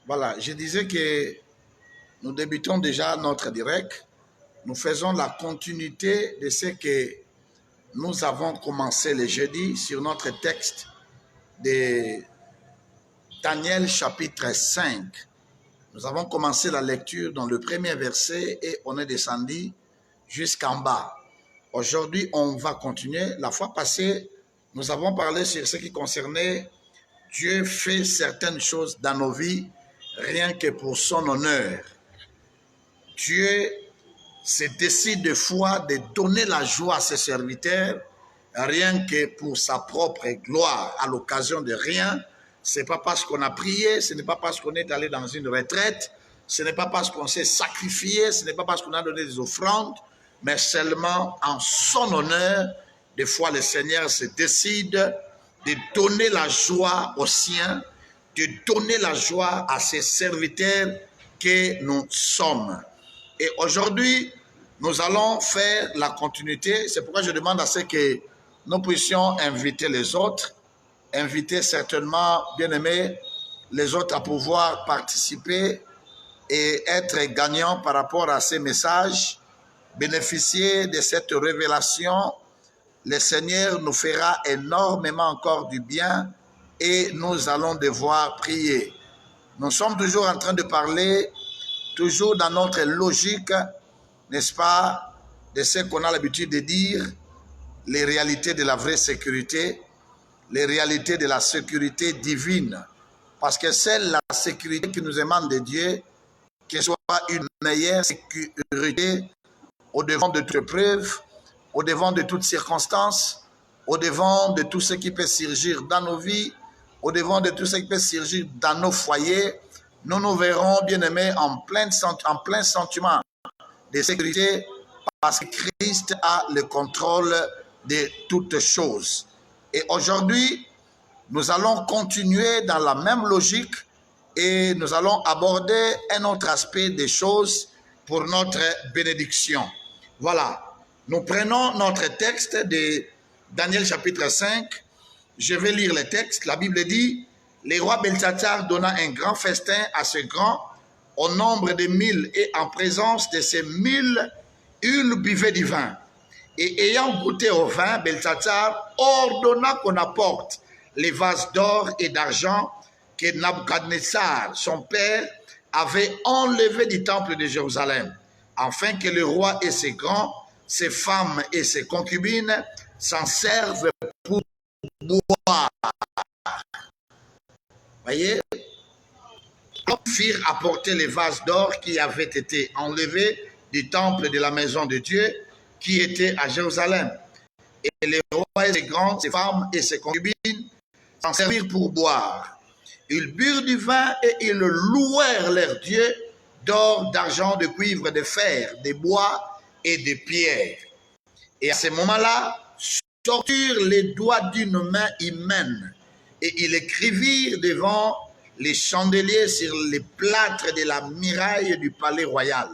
Voilà, je disais que nous débutons déjà notre direct. Nous faisons la continuité de ce que nous avons commencé le jeudi sur notre texte de Daniel chapitre 5. Nous avons commencé la lecture dans le premier verset et on est descendu jusqu'en bas. Aujourd'hui, on va continuer. La fois passée, nous avons parlé sur ce qui concernait Dieu fait certaines choses dans nos vies rien que pour son honneur. Dieu se décide de fois de donner la joie à ses serviteurs rien que pour sa propre gloire, à l'occasion de rien. Ce n'est pas parce qu'on a prié, ce n'est pas parce qu'on est allé dans une retraite, ce n'est pas parce qu'on s'est sacrifié, ce n'est pas parce qu'on a donné des offrandes, mais seulement en son honneur. Des fois, le Seigneur se décide de donner la joie aux siens, de donner la joie à ses serviteurs que nous sommes. Et aujourd'hui, nous allons faire la continuité. C'est pourquoi je demande à ce que nous puissions inviter les autres, inviter certainement, bien aimés, les autres à pouvoir participer et être gagnants par rapport à ces messages, bénéficier de cette révélation. Le Seigneur nous fera énormément encore du bien et nous allons devoir prier. Nous sommes toujours en train de parler, toujours dans notre logique, n'est-ce pas, de ce qu'on a l'habitude de dire, les réalités de la vraie sécurité, les réalités de la sécurité divine. Parce que c'est la sécurité qui nous émane de Dieu, qui soit une meilleure sécurité au-devant de toute épreuve, au-devant de toutes circonstances, au-devant de tout ce qui peut surgir dans nos vies, au-devant de tout ce qui peut surgir dans nos foyers. Nous nous verrons, bien-aimés, en plein sentiment de sécurité parce que Christ a le contrôle de toutes choses. Et aujourd'hui, nous allons continuer dans la même logique et nous allons aborder un autre aspect des choses pour notre bénédiction. Voilà, nous prenons notre texte de Daniel chapitre 5. Je vais lire le texte. La Bible dit, « Le roi Beltsatsar donna un grand festin à ce grand, au nombre de 1000, et en présence de ces 1000, il buvait du vin. Et ayant goûté au vin, Beltsatsar ordonna qu'on apporte les vases d'or et d'argent que Nabuchodonosor, son père, avait enlevés du temple de Jérusalem, afin que le roi et ses grands, ses femmes et ses concubines s'en servent pour boire. » Voyez, ils firent apporter les vases d'or qui avaient été enlevés du temple de la maison de Dieu qui était à Jérusalem. Et les rois et ses grands, ses femmes et ses concubines s'en servirent pour boire. Ils burent du vin et ils louèrent leur Dieu d'or, d'argent, de cuivre, de fer, de bois et de pierre. Et à ce moment-là, sortirent les doigts d'une main humaine et ils écrivirent devant les chandeliers sur les plâtres de la muraille du palais royal.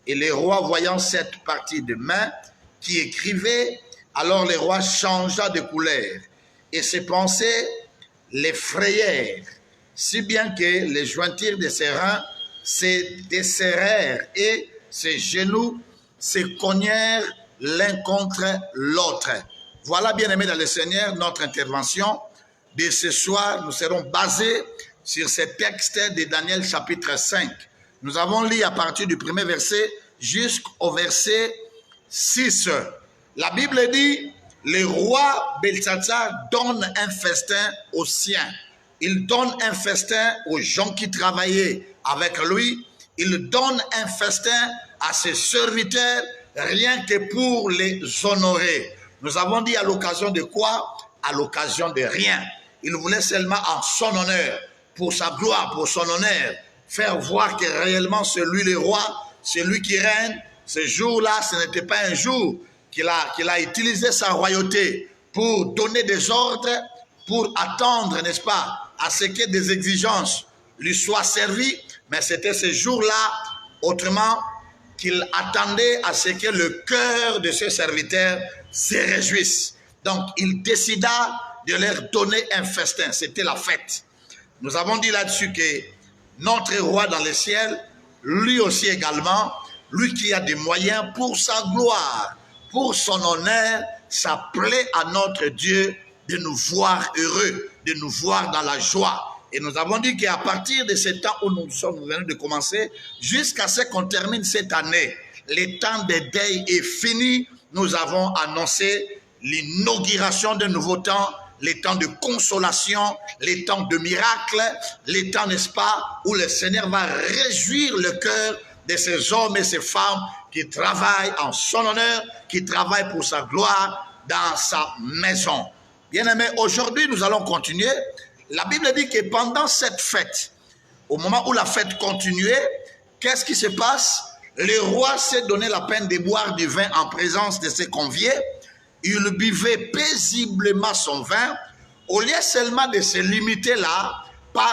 Et les rois, voyant cette partie de main qui écrivait, alors le roi changea de couleur et ses pensées l'effrayèrent, si bien que les jointures de ses reins se desserrèrent et ses genoux se cognèrent l'un contre l'autre. Voilà, bien-aimés dans le Seigneur, notre intervention de ce soir. Nous serons basés sur ce texte de Daniel chapitre 5. Nous avons lu à partir du premier verset jusqu'au verset 6. La Bible dit, le roi Beltsatsar donne un festin aux siens. Il donne un festin aux gens qui travaillaient avec lui. Il donne un festin à ses serviteurs rien que pour les honorer. Nous avons dit à l'occasion de quoi? À l'occasion de rien. Il voulait seulement en son honneur, pour sa gloire, pour son honneur, faire voir que réellement c'est lui le roi, c'est lui qui règne. Ce jour-là, ce n'était pas un jour qu'il a utilisé sa royauté pour donner des ordres, pour attendre, n'est-ce pas, à ce que des exigences lui soient servies, mais c'était ce jour-là, autrement, qu'il attendait à ce que le cœur de ses serviteurs se réjouisse. Donc, il décida de leur donner un festin. C'était la fête. Nous avons dit là-dessus que notre roi dans les ciels, lui aussi également, lui qui a des moyens pour sa gloire, pour son honneur, ça plaît à notre Dieu de nous voir heureux, de nous voir dans la joie. Et nous avons dit qu'à partir de ce temps où nous venons de commencer, jusqu'à ce qu'on termine cette année, le temps de deuil est fini. Nous avons annoncé l'inauguration d'un nouveau temps, les temps de consolation, les temps de miracles, les temps, n'est-ce pas, où le Seigneur va réjouir le cœur de ces hommes et ces femmes qui travaillent en son honneur, qui travaillent pour sa gloire dans sa maison. Bien-aimés, aujourd'hui nous allons continuer. La Bible dit que pendant cette fête, au moment où la fête continuait, qu'est-ce qui se passe? Le roi s'est donné la peine de boire du vin en présence de ses conviés. Il buvait paisiblement son vin, au lieu seulement de se limiter là,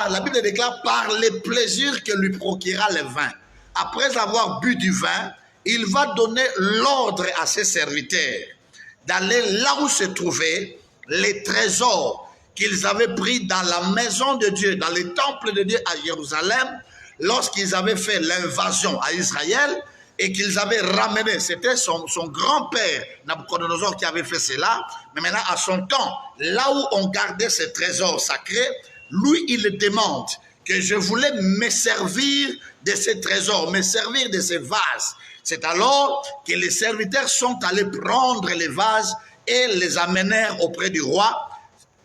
la Bible déclare, par les plaisirs que lui procura le vin. Après avoir bu du vin, il va donner l'ordre à ses serviteurs d'aller là où se trouvaient les trésors qu'ils avaient pris dans la maison de Dieu, dans le temple de Dieu à Jérusalem, lorsqu'ils avaient fait l'invasion à Israël et qu'ils avaient ramené, c'était son grand-père Nabucodonosor qui avait fait cela, mais maintenant à son temps, là où on gardait ces trésors sacrés, lui il demande que je voulais me servir de ces trésors, me servir de ces vases. C'est alors que les serviteurs sont allés prendre les vases et les amenèrent auprès du roi.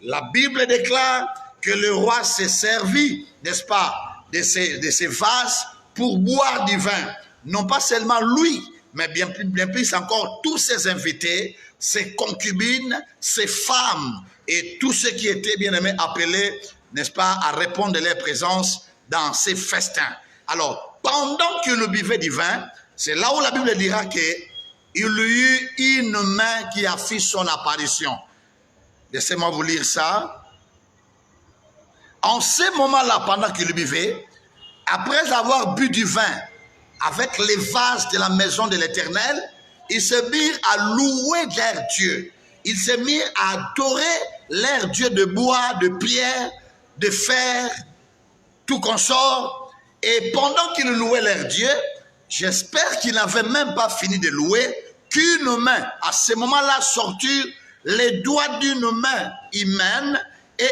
La Bible déclare que le roi s'est servi, n'est-ce pas, de ces vases pour boire du vin. Non pas seulement lui, mais bien plus encore tous ses invités, ses concubines, ses femmes et tous ceux qui étaient bien aimés appelés, n'est-ce pas, à répondre de leur présence dans ces festins. Alors, pendant qu'il buvait du vin, c'est là où la Bible dira qu'il y eut une main qui a fait son apparition. Laissez-moi vous lire ça. En ce moment-là, pendant qu'il buvait, après avoir bu du vin avec les vases de la maison de l'Éternel, ils se mirent à louer leur Dieu. Ils se mirent à adorer leur Dieu de bois, de pierre, de fer, tout consort. Et pendant qu'ils louaient leur Dieu, j'espère qu'ils n'avaient même pas fini de louer, qu'une main, à ce moment-là, sortit les doigts d'une main humaine et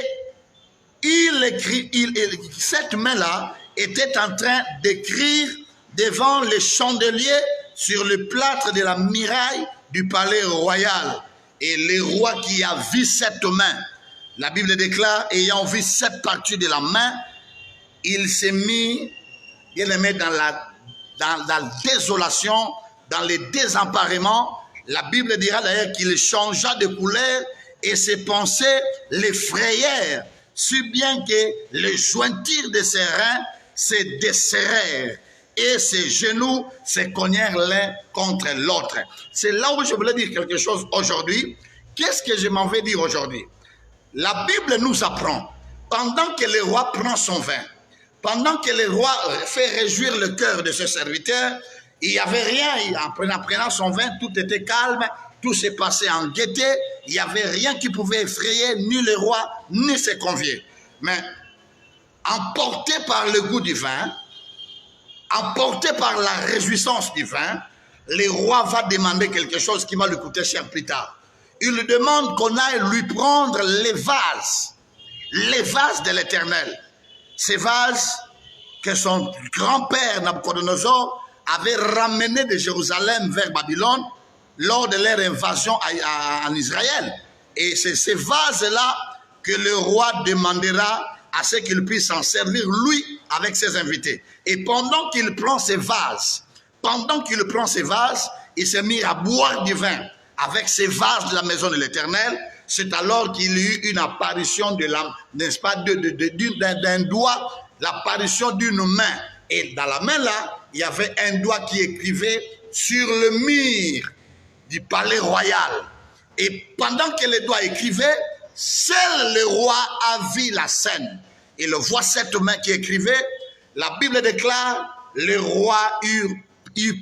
cette main-là était en train d'écrire devant les chandeliers sur le plâtre de la muraille du palais royal. Et le roi qui a vu cette main, la Bible déclare, ayant vu cette partie de la main, il s'est mis, bien aimé, dans la désolation, dans le désemparement. La Bible dira d'ailleurs qu'il changea de couleur et ses pensées l'effrayèrent, si bien que les jointures de ses reins se desserrèrent et ses genoux se cognèrent l'un contre l'autre. C'est là où je voulais dire quelque chose aujourd'hui. Qu'est-ce que je m'en vais dire aujourd'hui? La Bible nous apprend, pendant que le roi prend son vin, pendant que le roi fait réjouir le cœur de ses serviteurs, il n'y avait rien. En prenant son vin, tout était calme, tout s'est passé en gaieté. Il n'y avait rien qui pouvait effrayer ni le roi, ni ses conviés. Mais emporté par le goût du vin, emporté par la réjouissance du vin, le roi va demander quelque chose qui va lui coûter cher plus tard. Il lui demande qu'on aille lui prendre les vases de l'Éternel. Ces vases que son grand-père Nabucodonosor avait ramenés de Jérusalem vers Babylone lors de leur invasion en Israël. Et c'est ces vases-là que le roi demandera à ce qu'il puisse s'en servir, lui, avec ses invités. Et pendant qu'il prend ces vases, il s'est mis à boire du vin avec ces vases de la maison de l'Éternel. C'est alors qu'il y eut une apparition n'est-ce pas, d'un doigt, l'apparition d'une main. Et dans la main là, il y avait un doigt qui écrivait sur le mur du palais royal. Et pendant que le doigt écrivait, seul le roi a vu la scène. Il voit cette main qui écrivait. La Bible déclare, le roi eut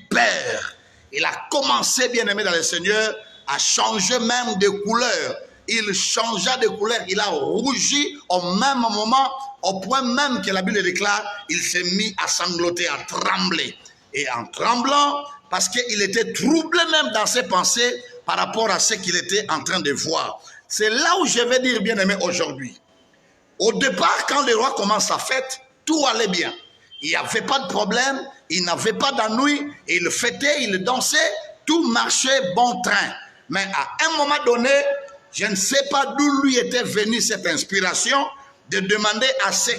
peur. Il a commencé, bien aimé dans le Seigneur, à changer même de couleur. il changea de couleur, il a rougi au même moment, au point même que la Bible déclare, il s'est mis à sangloter, à trembler. Et en tremblant, parce qu'il était troublé même dans ses pensées par rapport à ce qu'il était en train de voir. C'est là où je vais dire, bien aimé, aujourd'hui. Au départ, quand le roi commence sa fête, tout allait bien. Il n'y avait pas de problème, il n'avait pas d'ennui, il fêtait, il dansait, tout marchait bon train. Mais à un moment donné, je ne sais pas d'où lui était venue cette inspiration de demander à ce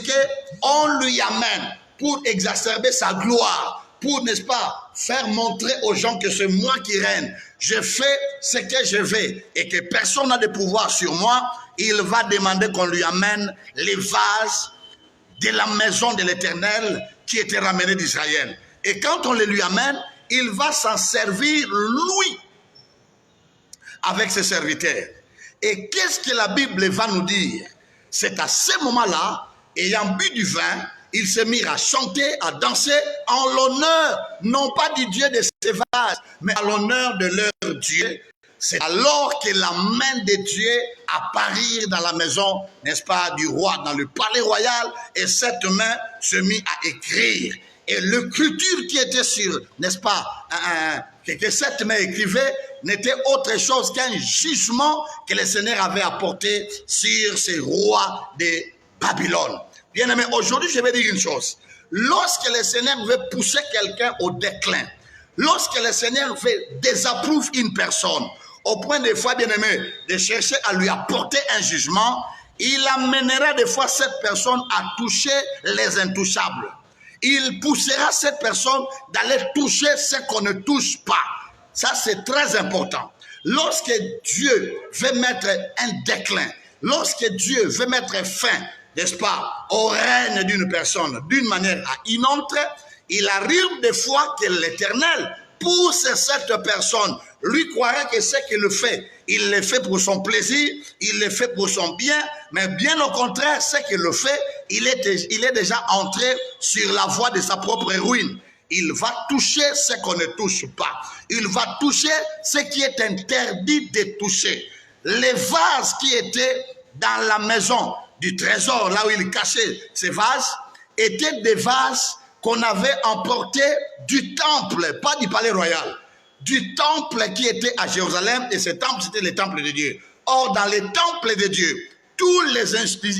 qu'on lui amène pour exacerber sa gloire, pour, n'est-ce pas, faire montrer aux gens que c'est moi qui règne. Je fais ce que je veux et que personne n'a de pouvoir sur moi. Il va demander qu'on lui amène les vases de la maison de l'Éternel qui étaient ramenés d'Israël. Et quand on les lui amène, il va s'en servir, lui, avec ses serviteurs. Et qu'est-ce que la Bible va nous dire? C'est à ce moment-là, ayant bu du vin, ils se mirent à chanter, à danser en l'honneur, non pas du Dieu de ces vases, mais à l'honneur de leur Dieu. C'est alors que la main de Dieu apparut dans la maison, n'est-ce pas, du roi, dans le palais royal, et cette main se mit à écrire. Et l'écriture qui était sur, n'est-ce pas, que cette main écrivait, n'était autre chose qu'un jugement que le Seigneur avait apporté sur ces rois de Babylone. Bien aimé, aujourd'hui je vais dire une chose. Lorsque le Seigneur veut pousser quelqu'un au déclin, lorsque le Seigneur désapprouve une personne, au point des fois, bien aimé, de chercher à lui apporter un jugement, il amènera des fois cette personne à toucher les intouchables. Il poussera cette personne d'aller toucher ce qu'on ne touche pas. Ça, c'est très important. Lorsque Dieu veut mettre un déclin, lorsque Dieu veut mettre fin, n'est-ce pas, au règne d'une personne, d'une manière à une autre, il arrive des fois que l'Éternel pousse cette personne. Lui croirait que ce qu'il fait, il le fait pour son plaisir, il le fait pour son bien, mais bien au contraire, ce qu'il le fait, il est déjà entré sur la voie de sa propre ruine. Il va toucher ce qu'on ne touche pas. Il va toucher ce qui est interdit de toucher. Les vases qui étaient dans la maison du trésor, là où il cachait ces vases, étaient des vases qu'on avait emportés du temple, pas du palais royal, du temple qui était à Jérusalem, et ce temple, c'était le temple de Dieu. Or, dans le temple de Dieu, tous les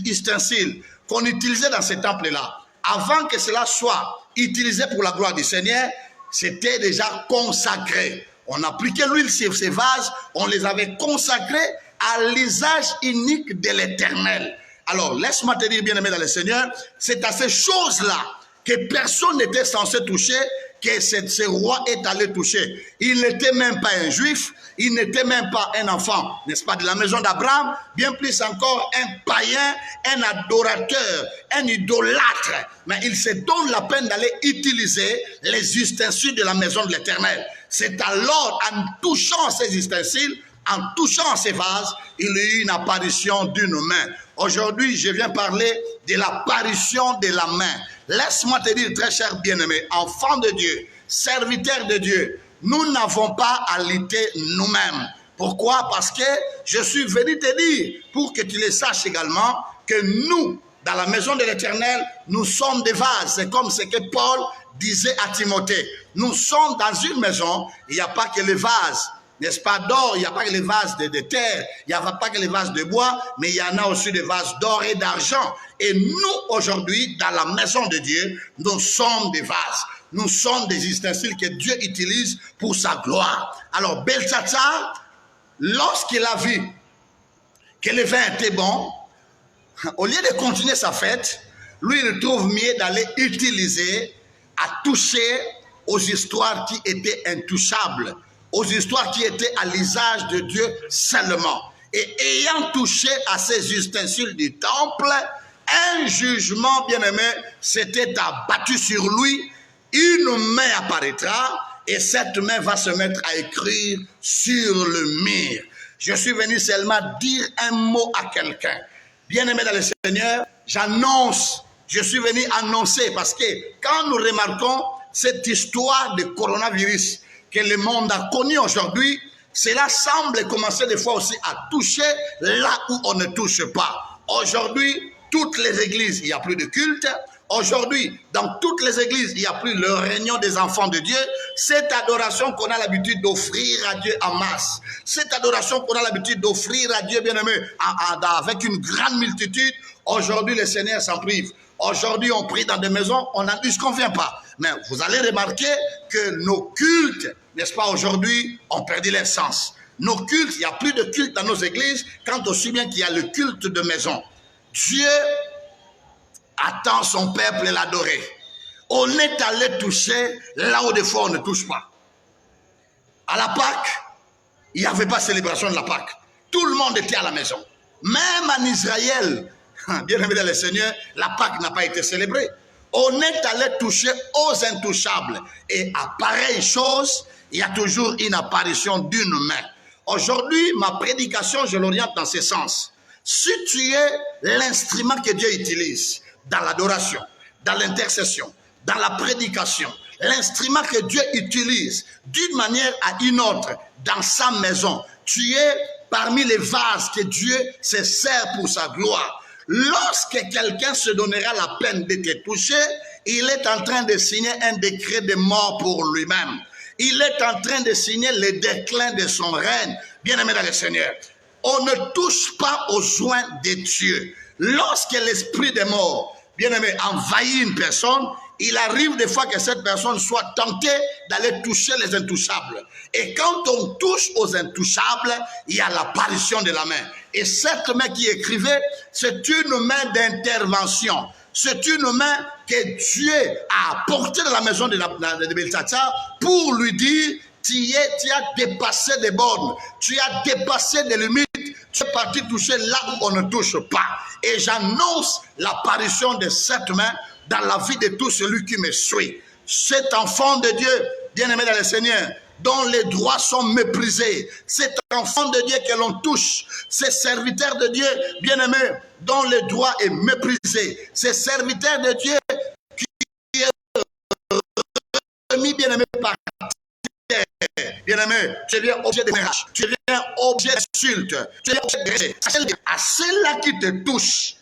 ustensiles qu'on utilisait dans ce temple-là, avant que cela soit utilisé pour la gloire du Seigneur, c'était déjà consacré. On appliquait l'huile sur ces vases, on les avait consacrés à l'usage unique de l'Éternel. Alors, laisse-moi te dire, bien-aimé dans le Seigneur, c'est à ces choses-là que personne n'était censé toucher, que ce roi est allé toucher. Il n'était même pas un juif, il n'était même pas un enfant, n'est-ce pas, de la maison d'Abraham, bien plus encore un païen, un adorateur, un idolâtre. Mais il se donne la peine d'aller utiliser les ustensiles de la maison de l'Éternel. C'est alors en touchant ces ustensiles, en touchant ces vases, il y a eu une apparition d'une main. Aujourd'hui, je viens parler de l'apparition de la main. Laisse-moi te dire, très cher bien-aimé, enfant de Dieu, serviteur de Dieu, nous n'avons pas à lutter nous-mêmes. Pourquoi? Parce que je suis venu te dire, pour que tu le saches également, que nous, dans la maison de l'Éternel, nous sommes des vases. C'est comme ce que Paul disait à Timothée. Nous sommes dans une maison, il n'y a pas que les vases, n'est-ce pas, d'or, il n'y a pas que les vases de terre, il n'y a pas que les vases de bois, mais il y en a aussi des vases d'or et d'argent. Et nous, aujourd'hui, dans la maison de Dieu, nous sommes des vases. Nous sommes des ustensiles que Dieu utilise pour sa gloire. Alors, Beltsatsar, lorsqu'il a vu que le vin était bon, au lieu de continuer sa fête, lui, il trouve mieux d'aller utiliser, à toucher aux histoires qui étaient intouchables, aux histoires qui étaient à l'usage de Dieu seulement. Et ayant touché à ces ustensiles du temple, un jugement, bien-aimé, s'était abattu sur lui. Une main apparaîtra et cette main va se mettre à écrire sur le mur. Je suis venu seulement dire un mot à quelqu'un. Bien-aimé dans le Seigneur, j'annonce, je suis venu annoncer, parce que quand nous remarquons cette histoire de coronavirus que le monde a connu aujourd'hui, Cela semble commencer des fois aussi à toucher là où on ne touche pas. Aujourd'hui, toutes les églises, il n'y a plus de culte. Aujourd'hui, dans toutes les églises, il n'y a plus le réunion des enfants de Dieu. Cette adoration qu'on a l'habitude d'offrir à Dieu en masse. Cette adoration qu'on a l'habitude d'offrir à Dieu, bien-aimé, avec une grande multitude. Aujourd'hui, le Seigneur s'en prive. Aujourd'hui, on prie dans des maisons, on ne se convient pas. Mais vous allez remarquer que nos cultes, n'est-ce pas, aujourd'hui, ont perdu leur sens. Nos cultes, il n'y a plus de culte dans nos églises, quand aussi bien qu'il y a le culte de maison. Dieu attend son peuple l'adorer. On est allé toucher là où des fois on ne touche pas. À la Pâque, il n'y avait pas de célébration de la Pâque. Tout le monde était à la maison. Même en Israël, bien aimé dans le Seigneur, la Pâque n'a pas été célébrée. On est allé toucher aux intouchables. Et à pareille chose, il y a toujours une apparition d'une main. Aujourd'hui, ma prédication, je l'oriente dans ce sens. Si tu es l'instrument que Dieu utilise dans l'adoration, dans l'intercession, dans la prédication, l'instrument que Dieu utilise d'une manière à une autre dans sa maison, tu es parmi les vases que Dieu se sert pour sa gloire. Lorsque quelqu'un se donnera la peine de te toucher, il est en train de signer un décret de mort pour lui-même. Il est en train de signer le déclin de son règne. Bien-aimé dans le Seigneur, on ne touche pas aux joints de Dieu. Lorsque l'esprit de mort, bien-aimé, envahit une personne, il arrive des fois que cette personne soit tentée d'aller toucher les intouchables. Et quand on touche aux intouchables, il y a l'apparition de la main. Et cette main qui écrivait, c'est une main d'intervention. C'est une main que Dieu a apportée dans la maison de Beltsatsar pour lui dire, tu as dépassé des bornes, tu as dépassé des limites, tu es parti toucher là où on ne touche pas. Et j'annonce l'apparition de cette main dans la vie de tout celui qui me suit. Cet enfant de Dieu, bien-aimé dans le Seigneur, dont les droits sont méprisés, cet enfant de Dieu que l'on touche, ces serviteurs de Dieu, bien-aimé, dont le droit est méprisé, ces serviteurs de Dieu qui est remis, bien-aimé, par terre, bien-aimé, tu deviens objet de mirage, tu deviens objet d'insulte, tu deviens objet de rejet. À ceux-là qui te touchent,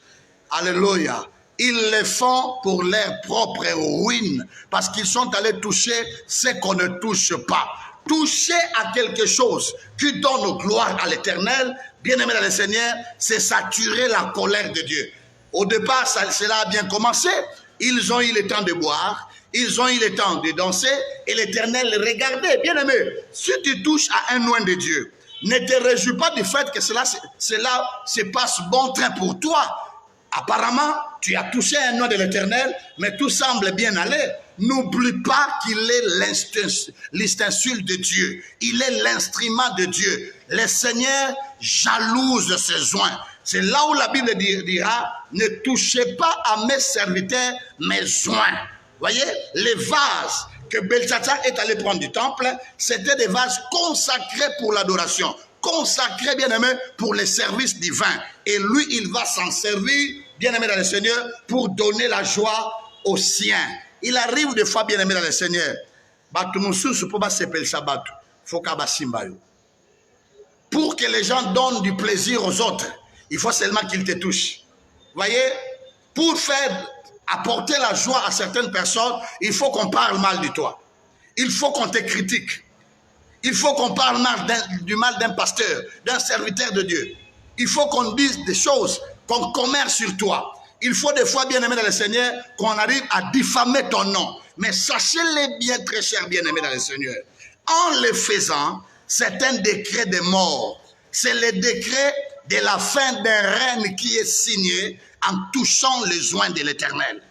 alléluia, ils le font pour leur propre ruine, parce qu'ils sont allés toucher ce qu'on ne touche pas. Toucher à quelque chose qui donne gloire à l'Éternel, bien-aimé dans le Seigneur, c'est saturer la colère de Dieu. Au départ, cela a bien commencé. Ils ont eu le temps de boire, ils ont eu le temps de danser, et l'Éternel les regardait. Bien-aimé, si tu touches à un oint de Dieu, ne te réjouis pas du fait que cela se passe bon train pour toi. Apparemment, tu as touché un oint de l'Éternel, mais tout semble bien aller. N'oublie pas qu'il est l'instance de Dieu. Il est l'instrument de Dieu. Le Seigneur jalouse ses oints. C'est là où la Bible dira, ne touchez pas à mes serviteurs, mes oints. Voyez, les vases que Beltsatsar est allé prendre du temple, c'était des vases consacrés pour l'adoration, consacrés, bien-aimé, pour les services divins. Et lui, il va s'en servir, bien-aimé dans le Seigneur, pour donner la joie aux siens. Il arrive des fois, bien-aimé dans le Seigneur, pour que les gens donnent du plaisir aux autres, il faut seulement qu'ils te touchent. Voyez, pour faire apporter la joie à certaines personnes, il faut qu'on parle mal de toi. Il faut qu'on te critique. Il faut qu'on parle du mal d'un pasteur, d'un serviteur de Dieu. Il faut qu'on dise des choses, qu'on commerce sur toi. Il faut des fois, bien-aimé dans le Seigneur, qu'on arrive à diffamer ton nom. Mais sachez-le bien, très cher bien-aimé dans le Seigneur. En le faisant, c'est un décret de mort. C'est le décret de la fin d'un règne qui est signé en touchant les joints de l'Éternel.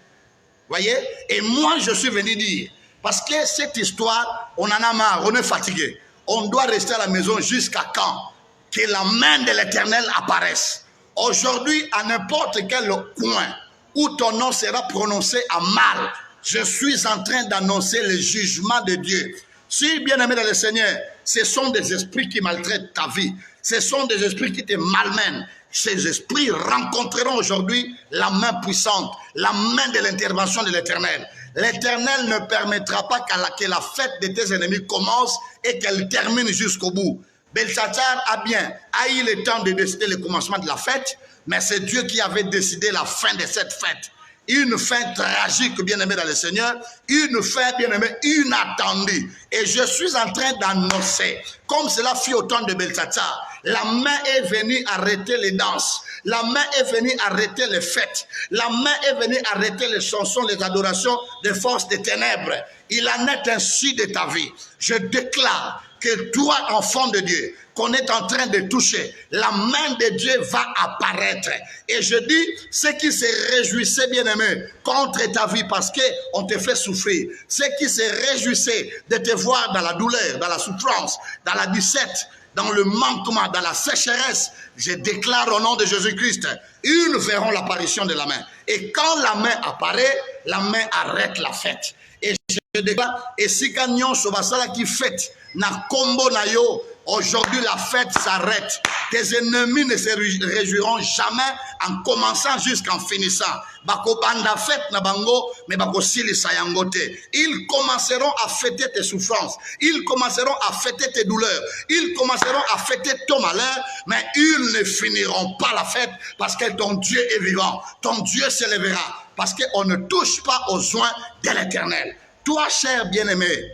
Voyez? Et moi, je suis venu dire, parce que cette histoire, on en a marre, on est fatigué. On doit rester à la maison jusqu'à quand? Que la main de l'Éternel apparaisse. Aujourd'hui, à n'importe quel coin où ton nom sera prononcé à mal, je suis en train d'annoncer le jugement de Dieu. Si, bien-aimé dans le Seigneur, ce sont des esprits qui maltraitent ta vie, ce sont des esprits qui te malmènent, ces esprits rencontreront aujourd'hui la main puissante, la main de l'intervention de l'Éternel. L'Éternel ne permettra pas que la fête de tes ennemis commence et qu'elle termine jusqu'au bout. Belshazzar a eu le temps de décider le commencement de la fête, mais c'est Dieu qui avait décidé la fin de cette fête. Une fin tragique, bien-aimé dans le Seigneur, une fin, bien-aimé, inattendue. Et je suis en train d'annoncer, comme cela fut au temps de Belshazzar, la main est venue arrêter les danses, la main est venue arrêter les fêtes, la main est venue arrêter les chansons, les adorations des forces des ténèbres. Il en est ainsi de ta vie. Je déclare que toi, enfant de Dieu, qu'on est en train de toucher, la main de Dieu va apparaître. Et je dis, ceux qui se réjouissaient, bien-aimés, contre ta vie parce qu'on te fait souffrir, ceux qui se réjouissaient de te voir dans la douleur, dans la souffrance, dans la disette, dans le manquement, dans la sécheresse, je déclare au nom de Jésus-Christ, ils verront l'apparition de la main. Et quand la main apparaît, la main arrête la fête. Et je déclare, et si Gagnon Sobasala qui fête, na combo na yo, aujourd'hui la fête s'arrête. Tes ennemis ne se réjouiront jamais en commençant jusqu'en finissant. Bako banda fête na bango, mais bako sili sayangote. Ils commenceront à fêter tes souffrances. Ils commenceront à fêter tes douleurs. Ils commenceront à fêter ton malheur, mais ils ne finiront pas la fête parce que ton Dieu est vivant. Ton Dieu s'élèvera parce qu'on ne touche pas aux soins de l'Éternel. Toi, cher bien-aimé,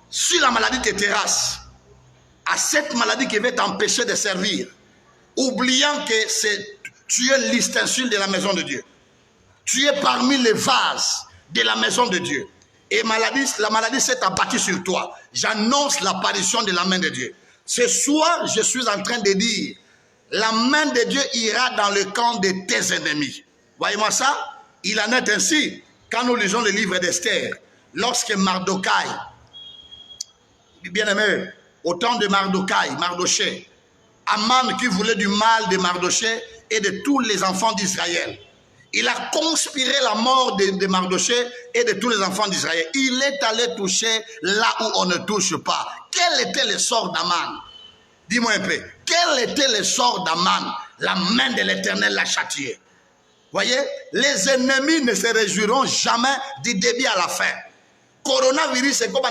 si la maladie te terrasse, à cette maladie qui va t'empêcher de servir, oubliant que tu es l'ustensile de la maison de Dieu. Tu es parmi les vases de la maison de Dieu. Et la maladie s'est abattue sur toi. J'annonce l'apparition de la main de Dieu. Ce soir, je suis en train de dire, la main de Dieu ira dans le camp de tes ennemis. Voyez-moi ça? Il en est ainsi. Quand nous lisons le livre d'Esther, lorsque Mardokhai, bien-aimé, au temps de Mardoché, Aman qui voulait du mal de Mardoché et de tous les enfants d'Israël. Il a conspiré la mort de Mardoché et de tous les enfants d'Israël. Il est allé toucher là où on ne touche pas. Quel était le sort d'Aman? Dis-moi un peu. Quel était le sort d'Aman? La main de l'Éternel l'a châtié. Voyez, les ennemis ne se réjouiront jamais du début à la fin. Coronavirus, c'est comme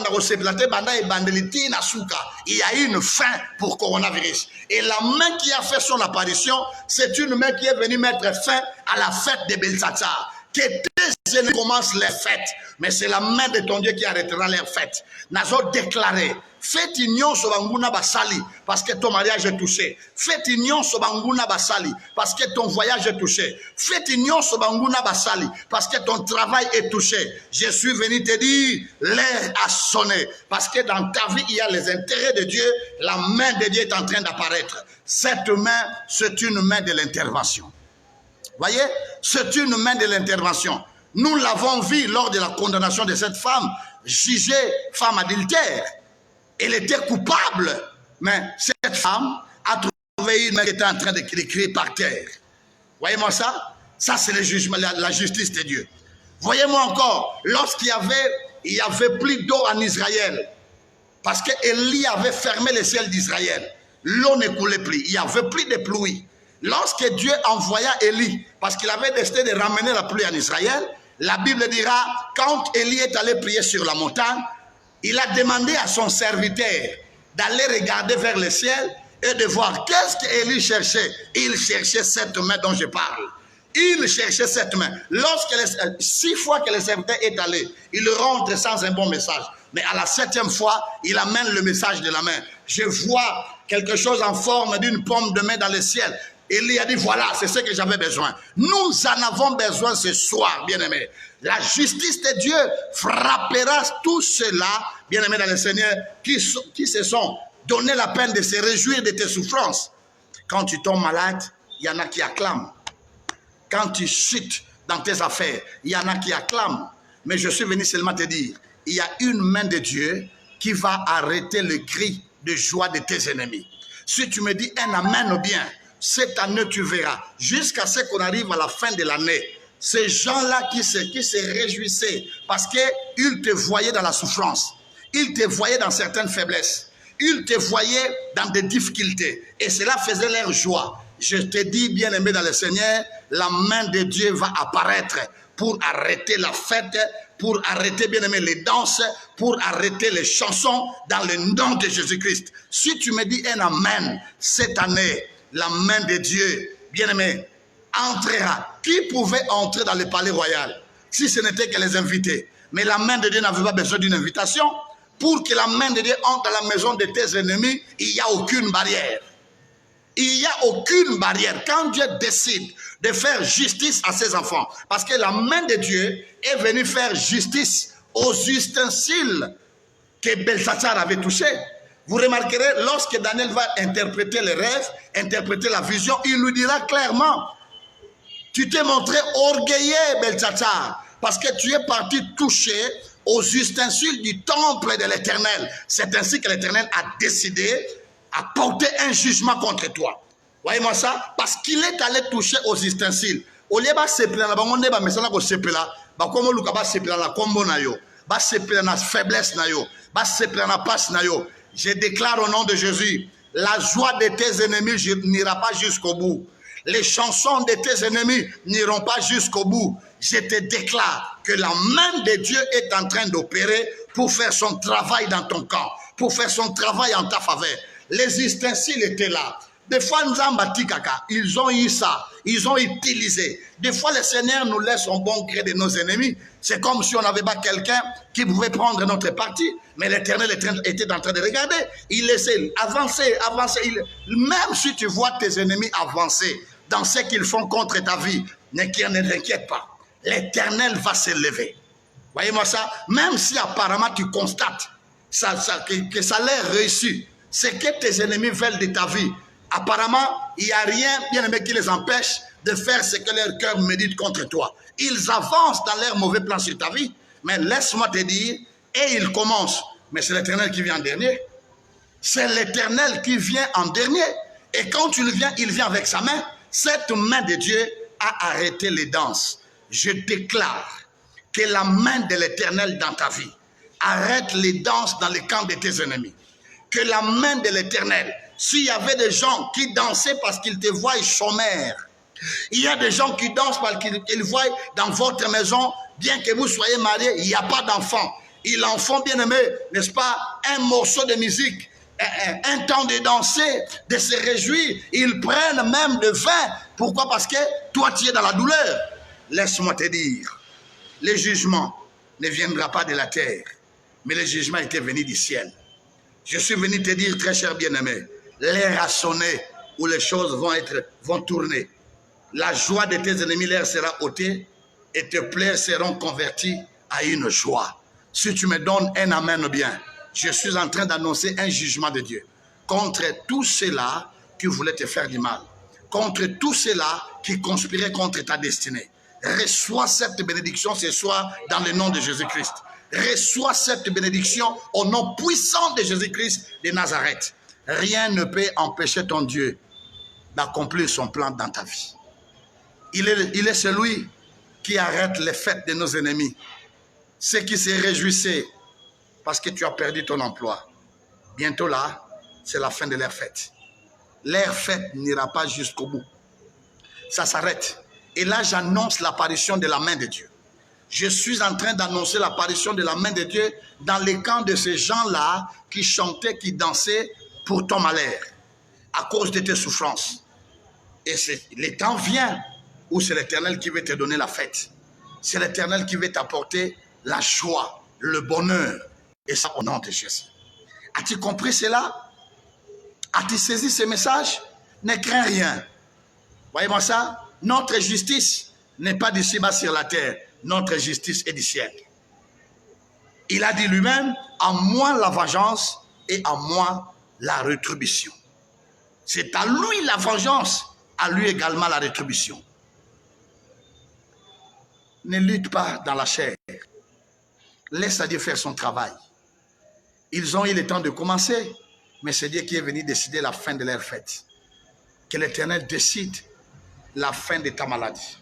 il y a une fin pour coronavirus. Et la main qui a fait son apparition, c'est une main qui est venue mettre fin à la fête de Belshazzar. Que tes ennemis commencent les fêtes, mais c'est la main de ton Dieu qui arrêtera les fêtes. Nazo déclaré, faites union sur Banguna Basali parce que ton mariage est touché. Faites union sur Banguna Basali parce que ton voyage est touché. Faites union sur Banguna Basali parce que ton travail est touché. Je suis venu te dire, l'heure a sonné parce que dans ta vie, il y a les intérêts de Dieu. La main de Dieu est en train d'apparaître. Cette main, c'est une main de l'intervention. Voyez, c'est une main de l'intervention. Nous l'avons vu lors de la condamnation de cette femme, jugée femme adultère. Elle était coupable, mais cette femme a trouvé une main qui était en train de crier par terre. Voyez-moi ça? Ça, c'est le jugement, la justice de Dieu. Voyez-moi encore, lorsqu'il y avait plus d'eau en Israël, parce qu'Élie avait fermé le ciel d'Israël, l'eau ne coulait plus, il n'y avait plus de pluie. Lorsque Dieu envoya Élie, parce qu'il avait décidé de ramener la pluie en Israël, la Bible dira, quand Élie est allé prier sur la montagne, il a demandé à son serviteur d'aller regarder vers le ciel et de voir qu'est-ce qu'Élie cherchait. Il cherchait cette main dont je parle. Il cherchait cette main. 6 fois que le serviteur est allé, il rentre sans un bon message. Mais à la 7e fois, il amène le message de la main. Je vois quelque chose en forme d'une pomme de main dans le ciel. Élie a dit, voilà, c'est ce que j'avais besoin. Nous en avons besoin ce soir, bien-aimés. La justice de Dieu frappera tous ceux-là, bien-aimés dans le Seigneur, qui se sont donné la peine de se réjouir de tes souffrances. Quand tu tombes malade, il y en a qui acclament. Quand tu chutes dans tes affaires, il y en a qui acclament. Mais je suis venu seulement te dire, il y a une main de Dieu qui va arrêter le cri de joie de tes ennemis. Si tu me dis un amen ou bien, cette année tu verras, jusqu'à ce qu'on arrive à la fin de l'année, ces gens-là qui se réjouissaient parce qu'ils te voyaient dans la souffrance, ils te voyaient dans certaines faiblesses, ils te voyaient dans des difficultés et cela faisait leur joie. Je te dis, bien-aimé dans le Seigneur, la main de Dieu va apparaître pour arrêter la fête, pour arrêter, bien aimé, les danses, pour arrêter les chansons dans le nom de Jésus-Christ. Si tu me dis un amen, cette année, la main de Dieu, bien aimé, entrera. Qui pouvait entrer dans le palais royal si ce n'était que les invités? Mais la main de Dieu n'avait pas besoin d'une invitation. Pour que la main de Dieu entre dans la maison de tes ennemis, il n'y a aucune barrière. Il n'y a aucune barrière. Quand Dieu décide de faire justice à ses enfants, parce que la main de Dieu est venue faire justice aux ustensiles que Belsatsar avait touchés. Vous remarquerez, lorsque Daniel va interpréter les rêves, interpréter la vision, il lui dira clairement, tu t'es montré orgueilleux, Belsatsar, parce que tu es parti toucher aux ustensiles du temple de l'Éternel. C'est ainsi que l'Éternel a décidé à porter un jugement contre toi. Voyez-moi ça? Parce qu'il est allé toucher aux ustensiles. Au lieu de se plaindre, on ne va pas se plaindre. Comme on va se plaindre, combo na yo, va se plaindre la faiblesse na yo, va se plaindre la passe na yo. Je déclare au nom de Jésus, la joie de tes ennemis n'ira pas jusqu'au bout. Les chansons de tes ennemis n'iront pas jusqu'au bout. Je te déclare que la main de Dieu est en train d'opérer pour faire son travail dans ton camp, pour faire son travail en ta faveur. Les ustensiles étaient là. Des fois, nous avons bâti caca. Ils ont eu ça. Ils ont utilisé. Des fois, le Seigneur nous laisse au bon gré de nos ennemis. C'est comme si on n'avait pas quelqu'un qui pouvait prendre notre parti. Mais l'Éternel était en train de regarder. Il laissait avancer, avancer. Même si tu vois tes ennemis avancer dans ce qu'ils font contre ta vie, ne t'inquiète pas. L'Éternel va se lever. Voyez-moi ça. Même si apparemment tu constates que ça a l'air réussi, c'est que tes ennemis veulent de ta vie. Apparemment, il n'y a rien, bien aimé, qui les empêche de faire ce que leur cœur médite contre toi. Ils avancent dans leur mauvais plan sur ta vie. Mais laisse-moi te dire, et ils commencent. Mais c'est l'Éternel qui vient en dernier. C'est l'Éternel qui vient en dernier. Et quand il vient avec sa main. Cette main de Dieu a arrêté les danses. Je déclare que la main de l'Éternel dans ta vie arrête les danses dans les camps de tes ennemis. Que la main de l'Éternel, s'il y avait des gens qui dansaient parce qu'ils te voient chômeur, il y a des gens qui dansent parce qu'ils voient dans votre maison, bien que vous soyez mariés, il n'y a pas d'enfant. Ils en font, bien aimé, n'est-ce pas, un morceau de musique, un temps de danser, de se réjouir. Ils prennent même le vin. Pourquoi? Parce que toi, tu es dans la douleur. Laisse-moi te dire, le jugement ne viendra pas de la terre, mais le jugement était venu du ciel. Je suis venu te dire, très cher bien-aimé, l'air a sonné où les choses vont tourner. La joie de tes ennemis, l'air sera ôté et tes plaies seront converties à une joie. Si tu me donnes un amen bien, je suis en train d'annoncer un jugement de Dieu contre tous ceux-là qui voulaient te faire du mal, contre tous ceux-là qui conspiraient contre ta destinée. Reçois cette bénédiction ce soir dans le nom de Jésus-Christ. Reçois cette bénédiction au nom puissant de Jésus-Christ de Nazareth. Rien ne peut empêcher ton Dieu d'accomplir son plan dans ta vie. Il est celui qui arrête les fêtes de nos ennemis. Ceux qui se réjouissaient parce que tu as perdu ton emploi. Bientôt là, c'est la fin de leur fête. Leur fête n'ira pas jusqu'au bout. Ça s'arrête. Et là, j'annonce l'apparition de la main de Dieu. Je suis en train d'annoncer l'apparition de la main de Dieu dans les camps de ces gens-là qui chantaient, qui dansaient pour ton malheur, à cause de tes souffrances. Et le temps vient où c'est l'Éternel qui veut te donner la fête. C'est l'Éternel qui veut t'apporter la joie, le bonheur. Et ça au nom de Jésus. As-tu compris cela? As-tu saisi ce message? Ne crains rien. Voyez-moi ça? Notre justice n'est pas d'ici-bas sur la terre. Notre justice est du ciel. Il a dit lui-même, à moi la vengeance et à moi la rétribution. C'est à lui la vengeance, à lui également la rétribution. Ne lutte pas dans la chair. Laisse à Dieu faire son travail. Ils ont eu le temps de commencer, mais c'est Dieu qui est venu décider la fin de leur fête. Que l'Éternel décide la fin de ta maladie.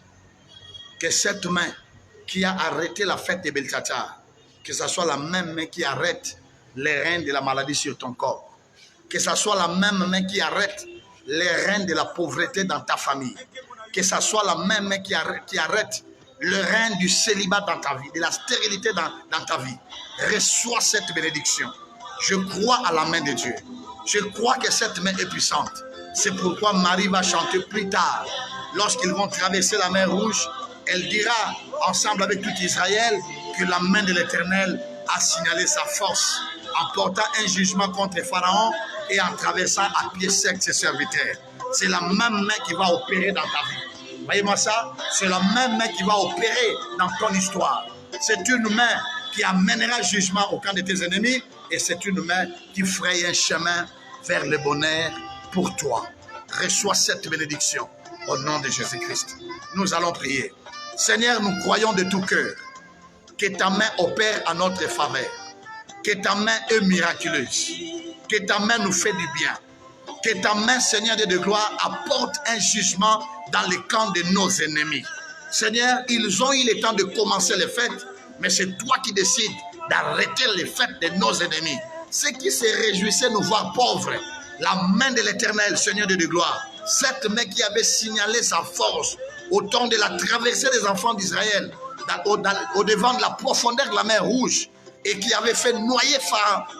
Que cette main qui a arrêté la fête de Belsatsar, que ce soit la même main qui arrête les reins de la maladie sur ton corps, que ce soit la même main qui arrête les reins de la pauvreté dans ta famille, que ce soit la même main qui arrête le règne du célibat dans ta vie, de la stérilité dans ta vie. Reçois cette bénédiction. Je crois à la main de Dieu. Je crois que cette main est puissante. C'est pourquoi Marie va chanter plus tard. Lorsqu'ils vont traverser la mer Rouge, elle dira ensemble avec tout Israël que la main de l'Éternel a signalé sa force en portant un jugement contre Pharaon et en traversant à pied sec ses serviteurs. C'est la même main qui va opérer dans ta vie. Voyez-moi ça? C'est la même main qui va opérer dans ton histoire. C'est une main qui amènera jugement au camp de tes ennemis et c'est une main qui fraye un chemin vers le bonheur pour toi. Reçois cette bénédiction au nom de Jésus-Christ. Nous allons prier. Seigneur, nous croyons de tout cœur que ta main opère à notre faveur, que ta main est miraculeuse, que ta main nous fait du bien, que ta main, Seigneur Dieu de gloire, apporte un jugement dans le camp de nos ennemis. Seigneur, ils ont eu le temps de commencer les fêtes, mais c'est toi qui décides d'arrêter les fêtes de nos ennemis. Ceux qui se réjouissaient nous voir pauvres, la main de l'Éternel, Seigneur Dieu de gloire, cette main qui avait signalé sa force au temps de la traversée des enfants d'Israël, au devant de la profondeur de la mer Rouge, et qui avait fait noyer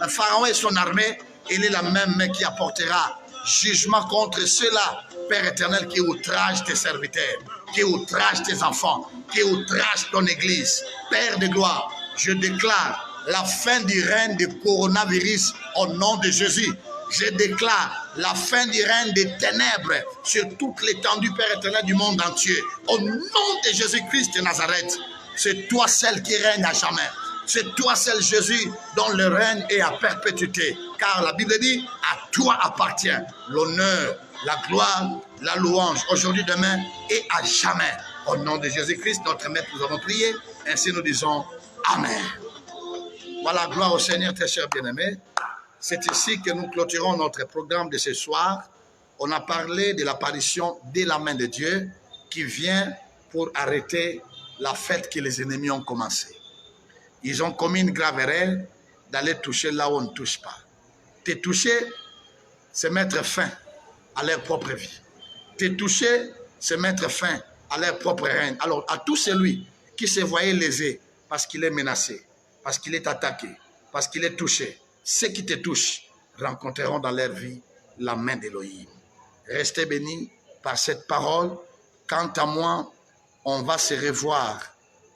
Pharaon et son armée, elle est la même main qui apportera jugement contre ceux-là, Père éternel, qui outragent tes serviteurs, qui outragent tes enfants, qui outragent ton église. Père de gloire, je déclare la fin du règne du coronavirus au nom de Jésus. Je déclare la fin du règne des ténèbres sur toute l'étendue, Père éternel, du monde entier. Au nom de Jésus-Christ de Nazareth, c'est toi celle qui règne à jamais. C'est toi seul, Jésus, dont le règne est à perpétuité. Car la Bible dit, à toi appartient l'honneur, la gloire, la louange, aujourd'hui, demain et à jamais. Au nom de Jésus-Christ, notre Maître, nous avons prié. Ainsi nous disons Amen. Voilà, gloire au Seigneur, très chers bien-aimés. C'est ici que nous clôturons notre programme de ce soir. On a parlé de l'apparition de la main de Dieu qui vient pour arrêter la fête que les ennemis ont commencée. Ils ont commis une grave erreur d'aller toucher là où on ne touche pas. Te toucher, c'est mettre fin à leur propre vie. Te toucher, c'est mettre fin à leur propre règne. Alors, à tout celui qui se voyait lésé parce qu'il est menacé, parce qu'il est attaqué, parce qu'il est touché, ceux qui te touchent rencontreront dans leur vie la main d'Élohim. Restez bénis par cette parole. Quant à moi, on va se revoir,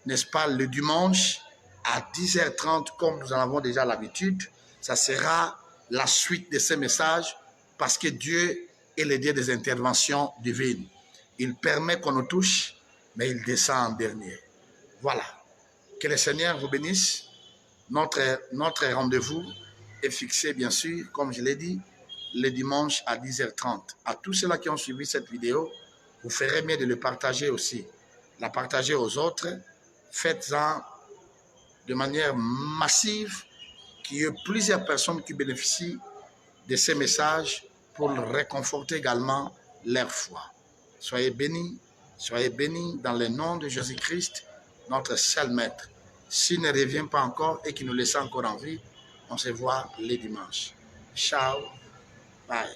n'est-ce pas, le dimanche à 10h30, comme nous en avons déjà l'habitude. Ça sera la suite de ces messages parce que Dieu est le Dieu des interventions divines. Il permet qu'on nous touche, mais il descend en dernier. Voilà. Que le Seigneur vous bénisse. Notre rendez-vous est fixé, bien sûr, comme je l'ai dit, le dimanche à 10h30. À tous ceux-là qui ont suivi cette vidéo, vous ferez mieux de le partager aussi. La partager aux autres. Faites-en de manière massive, qu'il y ait plusieurs personnes qui bénéficient de ces messages pour réconforter également leur foi. Soyez bénis dans le nom de Jésus-Christ, notre seul Maître. S'il ne revient pas encore et qu'il nous laisse encore en vie, on se voit les dimanches. Ciao, bye.